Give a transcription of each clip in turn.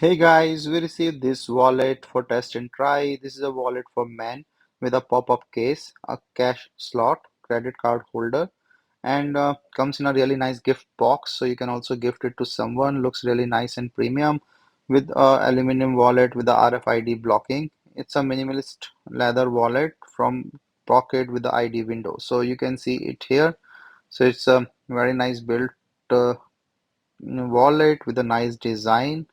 Hey guys, we received this wallet for test and try. This is a wallet for men with a pop-up case, a cash slot, credit card holder, and comes in a really nice gift box. So you can also gift it to someone. Looks really nice and premium with a aluminum wallet with the RFID blocking. It's a minimalist leather wallet from pocket with the ID window. So you can see it here. So it's a very nice built uh, wallet with a nice design.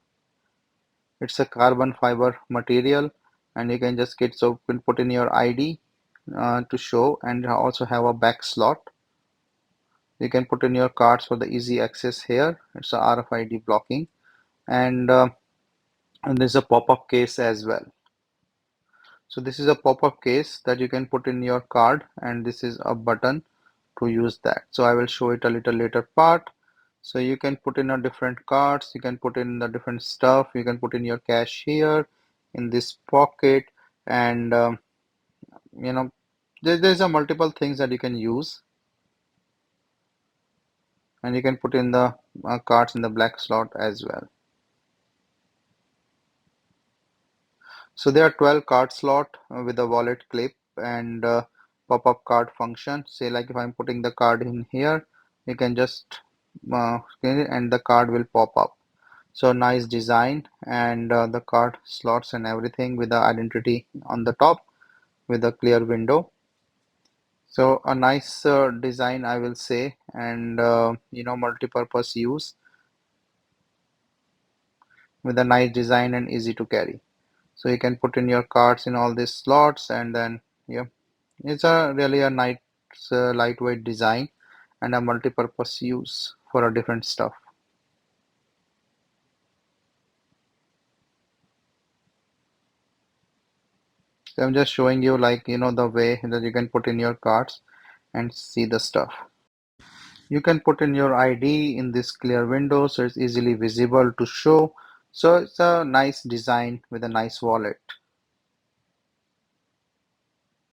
It's a carbon fiber material, and you can just get so you can put in your ID to show, and also have a back slot. You can put in your cards for the easy access here. It's a RFID blocking, and and there's a pop-up case as well. So this is a pop-up case that you can put in your card, and this is a button to use that. So I will show it a little later part. So you can put in a different cards, you can put in the different stuff, you can put in your cash here in this pocket, and you know there's a multiple things that you can use, and you can put in the cards in the black slot as well. So there are 12 card slot with a wallet clip and pop-up card function. Say like if I'm putting the card in here, you can just scan it and the card will pop up. So nice design, and the card slots and everything with the identity on the top with a clear window. So a nice design, I will say, and multi-purpose use with a nice design and easy to carry. So you can put in your cards in all these slots, and then yeah, it's a really a nice lightweight design and a multi-purpose use for a different stuff. So I'm just showing you like the way that you can put in your cards and see the stuff. You can put in your ID in this clear window, so it's easily visible to show. So it's a nice design with a nice wallet.